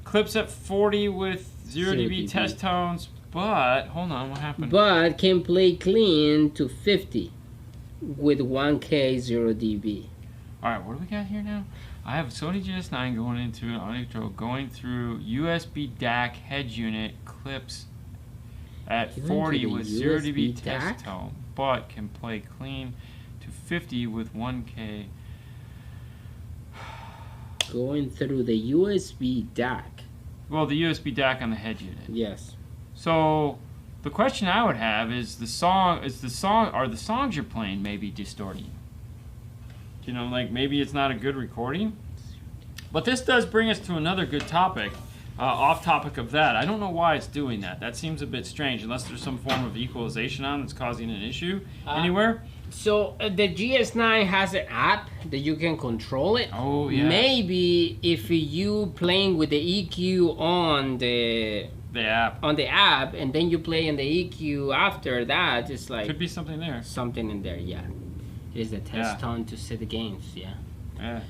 clips at 40 with 0 dB test tones. But hold on, what happened? But can play clean to 50 with 1K 0 dB. All right, what do we got here now? I have a Sony GS9 going into an audio control, going through USB DAC head unit clips at 40 with 0 dB test tone, but can play clean to 50 with 1K. Going through the USB DAC. Well, the USB DAC on the head unit. Yes. So the question I would have is are the songs you're playing maybe distorting? You know, like maybe it's not a good recording. But this does bring us to another good topic, off topic of that. I don't know why it's doing that. That seems a bit strange, unless there's some form of equalization on that's causing an issue anywhere. So the GS9 has an app that you can control it. Oh yeah. Maybe if you playing with the EQ on the app, and then you play in the EQ after that, it's like could be something there. Something in there, yeah. It is the test tone to set the gains, yeah. Yeah.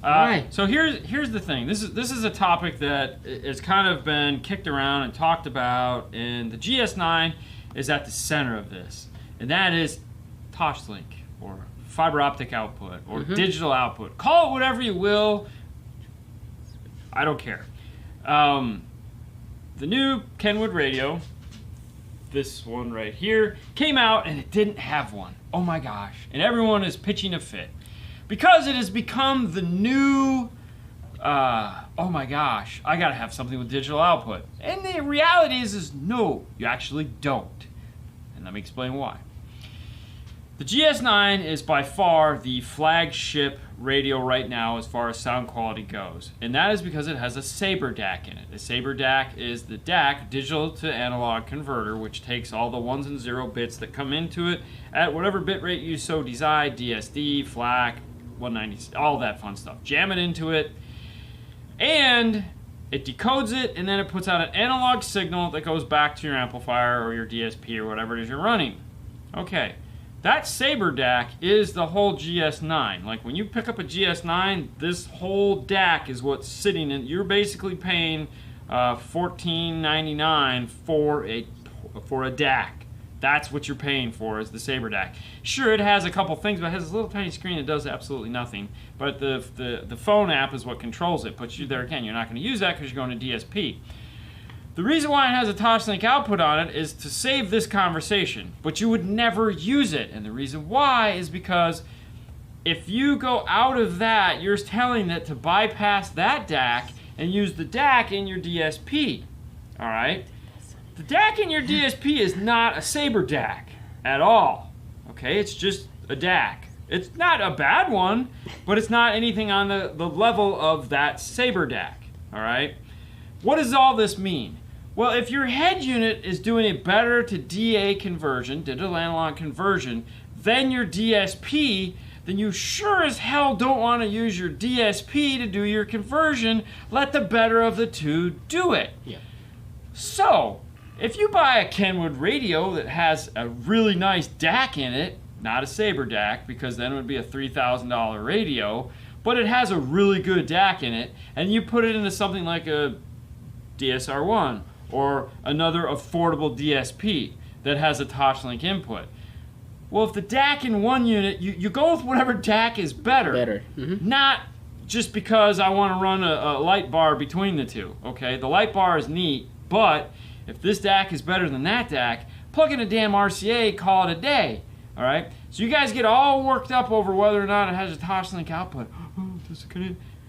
Right. So here's the thing. This is a topic that has kind of been kicked around and talked about, and the GS9 is at the center of this, and that is Toshlink or fiber optic output or digital output. Call it whatever you will. I don't care. The new Kenwood radio, this one right here, came out and it didn't have one. Oh my gosh. And everyone is pitching a fit. Because it has become the new, oh my gosh, I gotta have something with digital output. And the reality is no, you actually don't. And let me explain why. The GS9 is by far the flagship radio right now as far as sound quality goes. And that is because it has a Saber DAC in it. A Saber DAC is the DAC, digital to analog converter, which takes all the 1s and 0 bits that come into it at whatever bit rate you so desire, DSD, FLAC, 190, all that fun stuff. Jam it into it, and it decodes it, and then it puts out an analog signal that goes back to your amplifier or your DSP or whatever it is you're running. Okay. That Saber DAC is the whole GS9. Like when you pick up a GS9, this whole DAC is what's sitting in. You're basically paying $14.99 for a DAC. That's what you're paying for, is the Saber DAC. Sure, it has a couple things, but it has this little tiny screen that does absolutely nothing. But the phone app is what controls it. Puts you there again. You're not going to use that because you're going to DSP. The reason why it has a Toshlink output on it is to save this conversation, but you would never use it. And the reason why is because if you go out of that, you're telling it to bypass that DAC and use the DAC in your DSP. All right? The DAC in your DSP is not a Saber DAC at all. Okay? It's just a DAC. It's not a bad one, but it's not anything on the level of that Saber DAC. All right? What does all this mean? Well, if your head unit is doing a better to DA conversion, digital analog conversion, than your DSP, then you sure as hell don't want to use your DSP to do your conversion. Let the better of the two do it. Yeah. So, if you buy a Kenwood radio that has a really nice DAC in it, not a Saber DAC, because then it would be a $3,000 radio, but it has a really good DAC in it, and you put it into something like a DSR1 or another affordable DSP that has a Toshlink input. Well, if the DAC in one unit, you go with whatever DAC is better. Not just because I want to run a light bar between the two, okay? The light bar is neat, but if this DAC is better than that DAC, plug in a damn RCA, call it a day, all right? So you guys get all worked up over whether or not it has a Toshlink output.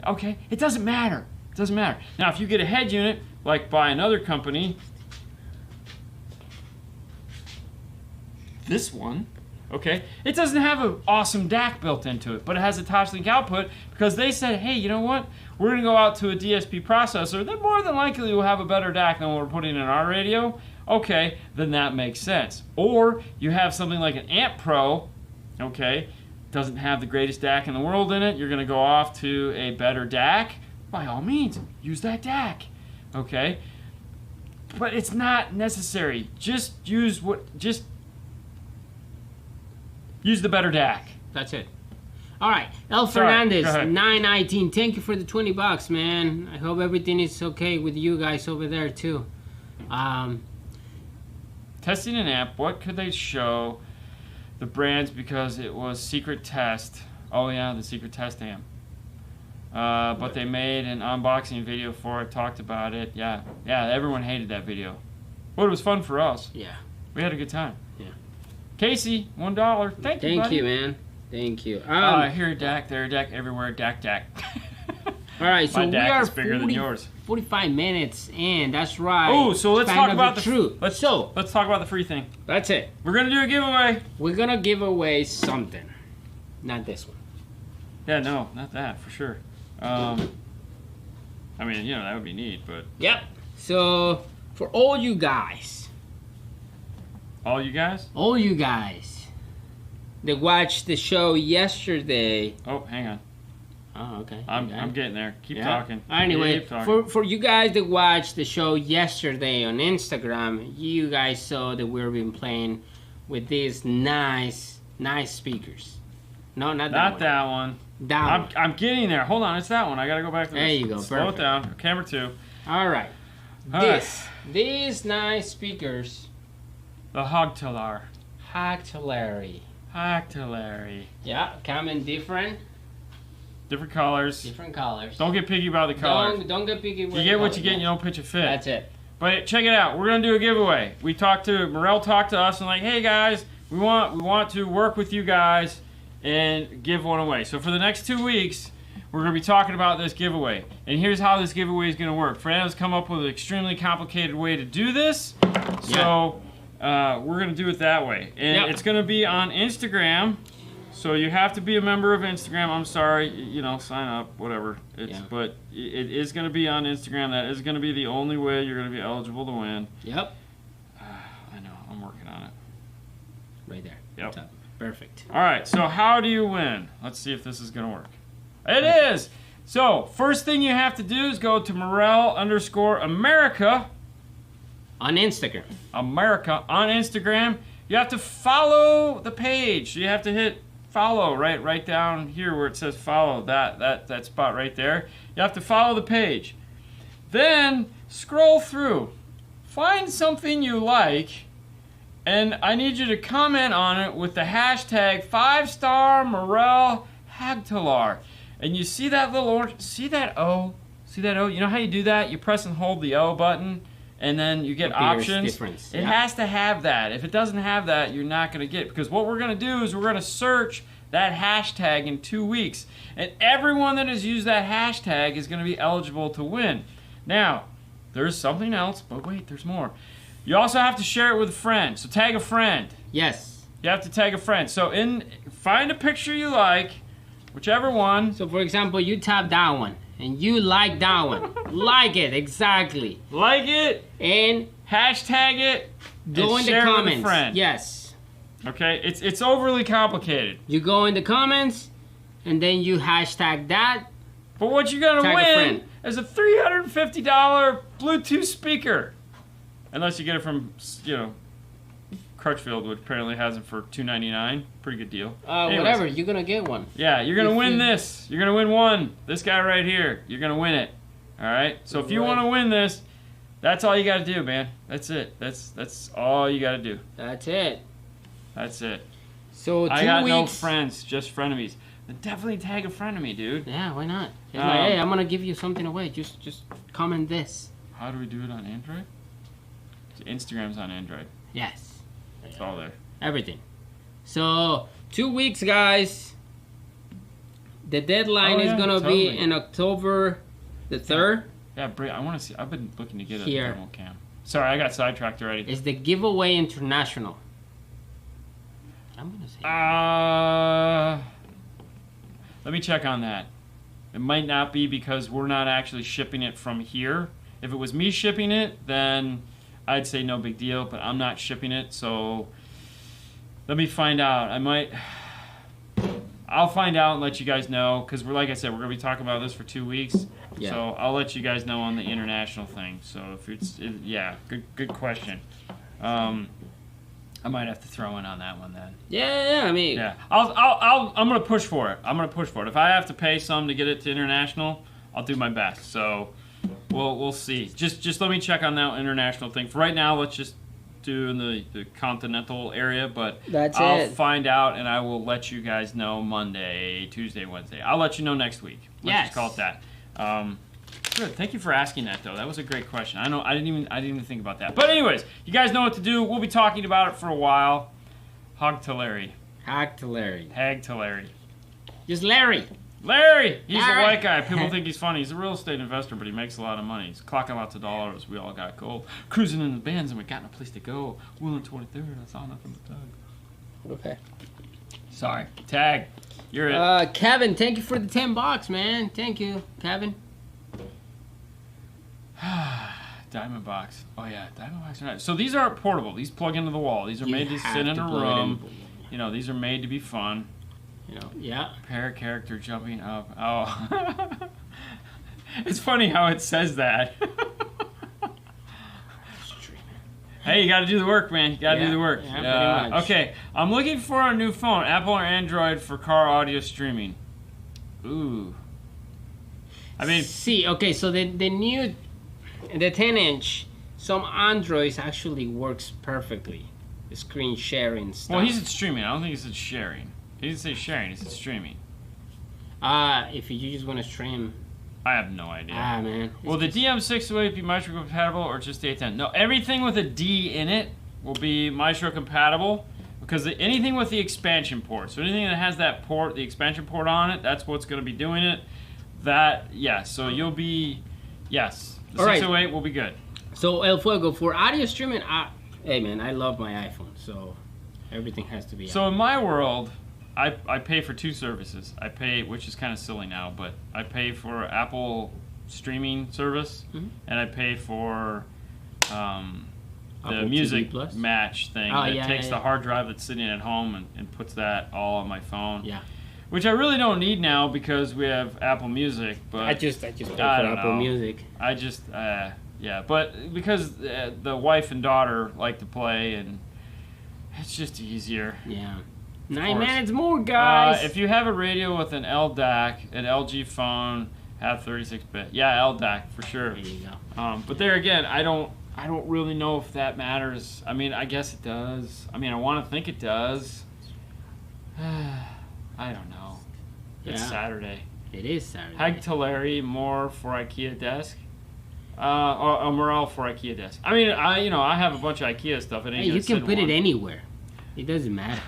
Okay, it doesn't matter. It doesn't matter. Now, if you get a head unit, like by another company, this one, okay, it doesn't have an awesome DAC built into it, but it has a Toshlink output because they said, hey, you know what? We're going to go out to a DSP processor that more than likely will have a better DAC than what we're putting in our radio. Okay, then that makes sense. Or you have something like an Amp Pro, okay, doesn't have the greatest DAC in the world in it. You're going to go off to a better DAC. By all means, use that DAC. Okay, but it's not necessary. Just use the better DAC. That's it. All right, El Fernandez, 919. Thank you for the $20, man. I hope everything is okay with you guys over there too. Testing an amp. What could they show the brands because it was secret test? Oh yeah, the secret test amp. But they made an unboxing video for it, talked about it. Yeah, everyone hated that video. But it was fun for us. Yeah. We had a good time. Yeah. Casey, $1. Thank you, buddy. Thank you, man. Thank you. Here, Dak, there, Dak, everywhere, Dak. All right, so My we Dak are is bigger than yours. 45 minutes in. That's right. Oh, so let's talk about the truth. Let's talk about the free thing. That's it. We're gonna do a giveaway. We're gonna give away something. Not this one. Yeah, no, not that for sure. I mean, you know, that would be neat, but Yep. So for all you guys all you guys that watched the show yesterday. Oh, hang on. Oh, okay. I'm getting there. Keep talking. Anyway, Keep talking. for you guys that watched the show yesterday on Instagram, you guys saw that we've been playing with these nice speakers. No, not that one. That one. I'm getting there. Hold on, it's that one. I gotta go back to this. There you go. Slow Perfect. it down. Camera 2. All right. All right. These nice speakers. The Hogtalar. Hogtalar. Yeah, come in different colors. Don't get picky about the colors. Don't get picky. You get what you get and you don't pitch a fit. That's it. But check it out. We're gonna do a giveaway. Morel talked to us and like, hey guys, we want to work with you guys and give one away. So for the next 2 weeks, we're going to be talking about this giveaway. And here's how this giveaway is going to work. Fernando's come up with an extremely complicated way to do this. So we're going to do it that way. And it's going to be on Instagram. So you have to be a member of Instagram. I'm sorry, you know, sign up, whatever. But it is going to be on Instagram. That is going to be the only way you're going to be eligible to win. Yep. I know. I'm working on it. Right there. Yep. Top. Perfect. All right, so how do you win? Let's see if this is going to work. It is! So, first thing you have to do is go to Morel_America. On Instagram. America on Instagram. You have to follow the page. You have to hit follow right down here where it says follow, that spot right there. You have to follow the page. Then, scroll through. Find something you like. And I need you to comment on it with the hashtag 5-star Morel Hogtalar. And you see that little see that O? See that O? You know how you do that? You press and hold the O button and then you get options. It has to have that. If it doesn't have that, you're not going to get it. Because what we're going to do is we're going to search that hashtag in 2 weeks. And everyone that has used that hashtag is going to be eligible to win. Now, there's something else, but wait, there's more. You also have to share it with a friend. So tag a friend. Yes. You have to tag a friend. So find a picture you like, whichever one. So for example, you tap that one and you like that one. Like it, exactly. Like it and hashtag it. Go in the comments. With a friend. Yes. Okay, it's overly complicated. You go in the comments and then you hashtag that. But what you're gonna win is a $350 Bluetooth speaker. Unless you get it from, you know, Crutchfield, which apparently has it for $299. Pretty good deal. Whatever, you're gonna get one. Yeah, you're gonna win this. You're gonna win one. This guy right here. You're gonna win it. All right. So if you want to win this, that's all you got to do, man. That's it. That's all you got to do. That's it. That's it. So 2 weeks. I got no friends, just frenemies. Then definitely tag a friend of me, dude. Yeah, why not? It's like, hey, I'm gonna give you something away. Just comment this. How do we do it on Android? Instagram's on Android. Yes. It's all there. Everything. So 2 weeks, guys. The deadline is gonna be in October the 3rd. Yeah, I want to see. I've been looking to get a thermal cam. Sorry, I got sidetracked already. It's the giveaway international. I'm gonna say. Let me check on that. It might not be because we're not actually shipping it from here. If it was me shipping it, then I'd say no big deal, but I'm not shipping it, so let me find out. I'll find out and let you guys know, because like I said, we're going to be talking about this for 2 weeks, so I'll let you guys know on the international thing. So if good question. I might have to throw in on that one then. Yeah, I mean. Yeah, I'm going to push for it. If I have to pay some to get it to international, I'll do my best. So we'll see. Just let me check on that international thing. For right now, let's just do in the continental area, but That's I'll it. find out and I will let you guys know Monday, Tuesday, Wednesday. I'll let you know next week. Let's just call it that. Good. Thank you for asking that, though. That was a great question. I know I didn't even think about that. But anyways, you guys know what to do. We'll be talking about it for a while. Hog to Larry. Hag to Larry. Hag to Larry. Just Larry. Larry! He's Larry. a white guy. People think he's funny. He's a real estate investor, but he makes a lot of money. He's clocking lots of dollars. We all got gold. Cruising in the Benz, and we got no place to go. Wheeling 23rd. I saw nothing but Doug. Okay. Sorry. Tag. You're it. Kevin, thank you for the $10, man. Thank you, Kevin. Diamond box. Oh yeah, diamond box are nice. So these aren't portable. These plug into the wall. These are made to sit in a room. You know, these are made to be fun. You know, yeah. Pair character jumping up. Oh. It's funny how it says that. Hey, you got to do the work, man. You got to do the work. Yeah, pretty much. Okay, I'm looking for a new phone, Apple or Android, for car audio streaming. Ooh. I mean, see, okay, so the 10-inch, some Androids actually works perfectly. The screen sharing stuff. well, he said streaming. I don't think he said sharing. He didn't say sharing. He said streaming. If you just want to stream. I have no idea. Man. Will the DM608 be Maestro compatible or just the A10? No, everything with a D in it will be Maestro compatible because anything with the expansion port, so anything that has that port, the expansion port on it, that's what's going to be doing it. So you'll be, yes, the 608 will be good. So El Fuego, for audio streaming, hey man, I love my iPhone, so everything has to be So in my world, I pay for two services. I pay, which is kind of silly now, but I pay for Apple streaming service, and I pay for the music match thing that takes the hard drive that's sitting at home and puts that all on my phone. Yeah. Which I really don't need now because we have Apple Music. But I just pay for Apple Music. I just but because the wife and daughter like to play and it's just easier. Yeah. 9 minutes more, guys. If you have a radio with an LDAC, an LG phone, have 36-bit. Yeah, LDAC for sure. There you go. But there again, I don't really know if that matters. I mean, I guess it does. I mean, I want to think it does. I don't know. It's Saturday. It is Saturday. Hag to Larry, more for IKEA desk. Or Morale for IKEA desk. I mean, I have a bunch of IKEA stuff. It ain't you can put it anywhere. It doesn't matter.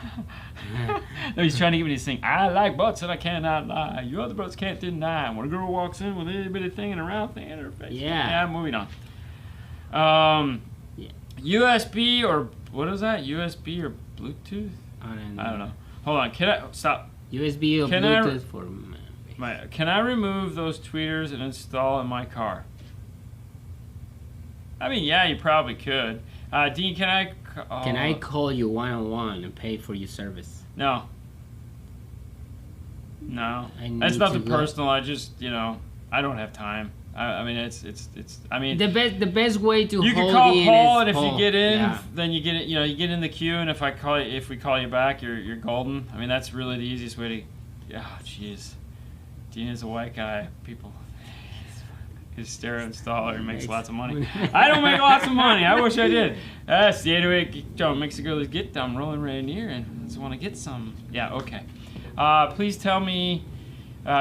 No, he's trying to give me this thing. I like butts and I cannot lie. You other butts can't deny. When a girl walks in with a little bitty thing and a round thing in her face. Yeah, moving on. USB or what is that? USB or Bluetooth? I don't know. Hold on. Can I stop? USB or Bluetooth for can I remove those tweeters and install in my car? I mean, yeah, you probably could. Dean, can I? Can I call you one-on-one and pay for your service? No. It's nothing personal. I just, I don't have time. I mean, it's. I mean, the best way to you can call Paul, and if you get in, then you get it. You get in the queue, and if we call you back, you're golden. I mean, that's really the easiest way to. Oh, jeez. Dean is a white guy. People. His stereo installer makes lots of money. I don't make lots of money. I wish I did. That's the 808 Joe makes the girls get them rolling right near and just want to get some. Yeah, okay. Please tell me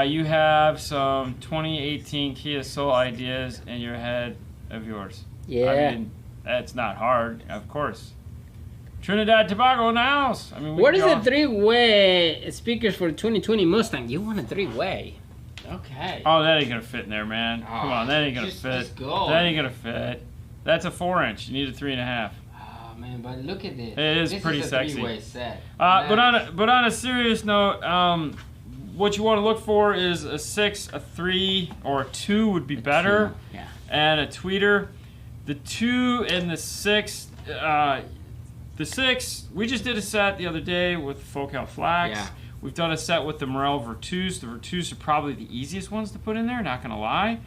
you have some 2018 Kia Soul ideas in your head of yours. Yeah. I mean, that's not hard, of course. Trinidad Tobago in the house. I mean, what is the 3-way speakers for 2020 Mustang? You want a 3-way? Okay. Oh, that ain't gonna fit in there, man. Come on, that ain't gonna fit. Just go. That ain't gonna fit. That's a 4-inch. You need a 3.5. Oh man, but look at this. It is pretty sexy. 3-way set. But on a serious note, what you want to look for is a 6, a 3, or a 2 would be better. 2, yeah. And a tweeter. The 2 and the 6. The 6. We just did a set the other day with Focal Flax. Yeah. We've done a set with the Morel Virtus. The Virtus are probably the easiest ones to put in there, not going to lie.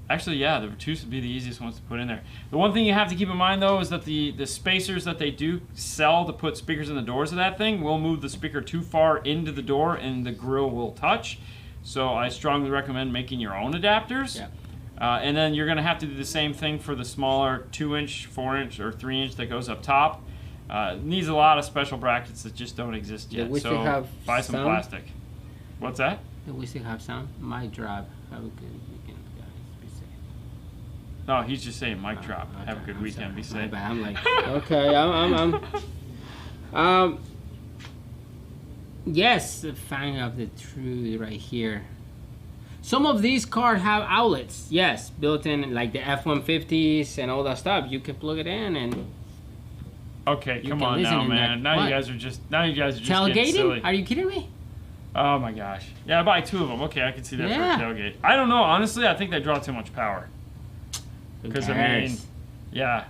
Actually, yeah, the Virtus would be the easiest ones to put in there. The one thing you have to keep in mind, though, is that the spacers that they do sell to put speakers in the doors of that thing will move the speaker too far into the door and the grill will touch. So I strongly recommend making your own adapters. And then you're going to have to do the same thing for the smaller 2-inch, 4-inch, or 3-inch that goes up top. Needs a lot of special brackets that just don't exist yet. We still have buy some sound? plastic. What's that? Do we still have sound? Mic drop. Have a good weekend, guys. Be safe. No, he's just saying mic drop. Okay, Have a good weekend. Sorry. Be safe. My bad. I'm like, okay, yes, the fan of the truth right here. Some of these cars have outlets, yes, built in, like the F-150s and all that stuff. You can plug it in and Okay, you come can on listen now, in man. that. Now What? you guys are just getting silly. tailgating. Are you kidding me? Oh my gosh. Yeah, I buy 2 of them. Okay, I can see that Yeah. for a tailgate. I don't know. Honestly, I think they draw too much power. Who Because, I cares? mean, yeah.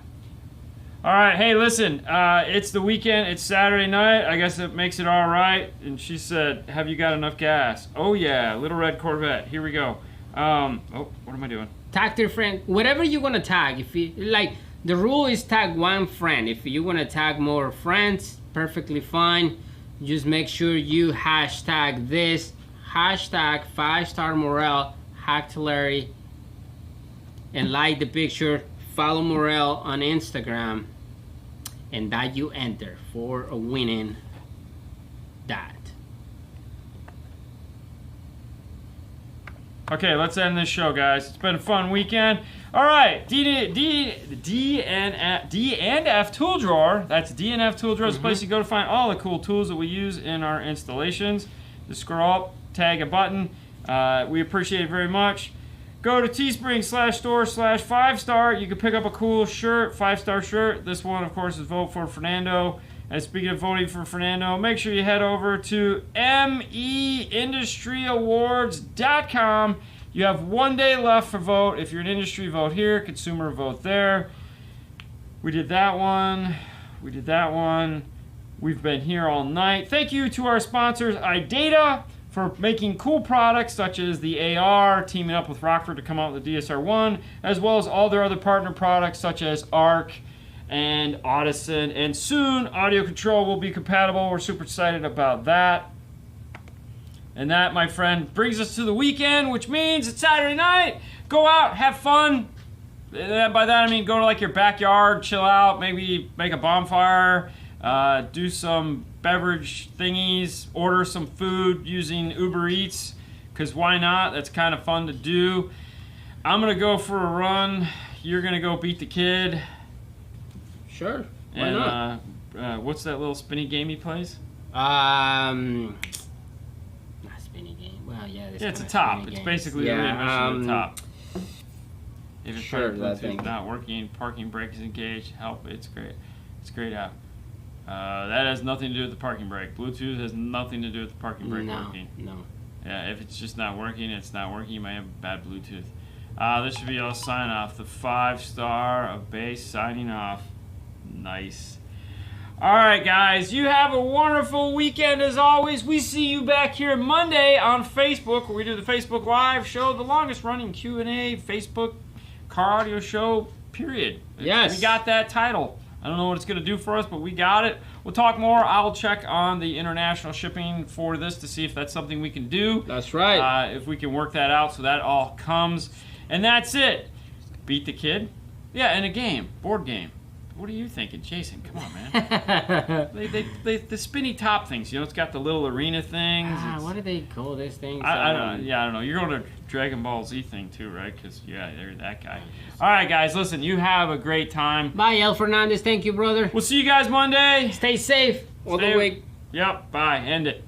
All right, hey, listen. It's the weekend. It's Saturday night. I guess it makes it all right. And she said, have you got enough gas? Oh, yeah. Little red Corvette. Here we go. Oh, what am I doing? Tag your friend, whatever you're gonna tag. If you like, the rule is tag one friend. If you wanna tag more friends, perfectly fine. Just make sure you hashtag this, hashtag 5-star morale, Larry, and like the picture. Follow Morel on Instagram, and that you enter for a winning that. Okay, let's end this show, guys. It's been a fun weekend. All right, D and F tool drawer. That's D and F tool drawer. It's a place you go to find all the cool tools that we use in our installations. Just scroll up, tag a button. We appreciate it very much. Go to teespring/store/5-star. You can pick up a cool shirt, 5-star shirt. This one, of course, is Vote for Fernando. And speaking of voting for Fernando, make sure you head over to meindustry.awards.com. You have 1 day left for vote. If you're an industry, vote here. Consumer, vote there. We did that one. We did that one. We've been here all night. Thank you to our sponsors, iData, for making cool products such as the AR, teaming up with Rockford to come out with the DSR-1, as well as all their other partner products such as ARC and Audison, and soon Audio Control will be compatible. We're super excited about that. And that, my friend, brings us to the weekend, which means it's Saturday night. Go out, have fun. By that I mean go to like your backyard, chill out, maybe make a bonfire, do some beverage thingies, order some food using Uber Eats, because why not? That's kind of fun to do. I'm going to go for a run. You're going to go beat the kid. Sure. Why And not? what's that little spinny game he plays? Not spinny game. Well, yeah. Yeah, it's a top. It's basically the reinvention of the top. If it's Sure, that Bluetooth thing. not working, parking brake is engaged, help, it's great. It's a great app. That has nothing to do with the parking brake. Bluetooth has nothing to do with the parking brake working. No. Yeah, if it's just not working, it's not working. You might have bad Bluetooth. This should be our sign off. The 5-star of base signing off. Nice. All right, guys. You have a wonderful weekend as always. We see you back here Monday on Facebook, where we do the Facebook Live show, the longest running Q&A Facebook car audio show, period. Yes. We got that title. I don't know what it's going to do for us, but we got it. We'll talk more. I'll check on the international shipping for this to see if that's something we can do. That's right. If we can work that out so that all comes. And that's it. Beat the kid? Yeah, and a game. Board game. What are you thinking? Jason, come on, man. The spinny top things, you know, it's got the little arena things. What do they call these things? I don't know. Yeah, I don't know. You're going to Dragon Ball Z thing too, right? Because, yeah, they're that guy. All right, guys, listen, you have a great time. Bye, El Fernandez. Thank you, brother. We'll see you guys Monday. Stay safe all the way. Yep, bye. End it.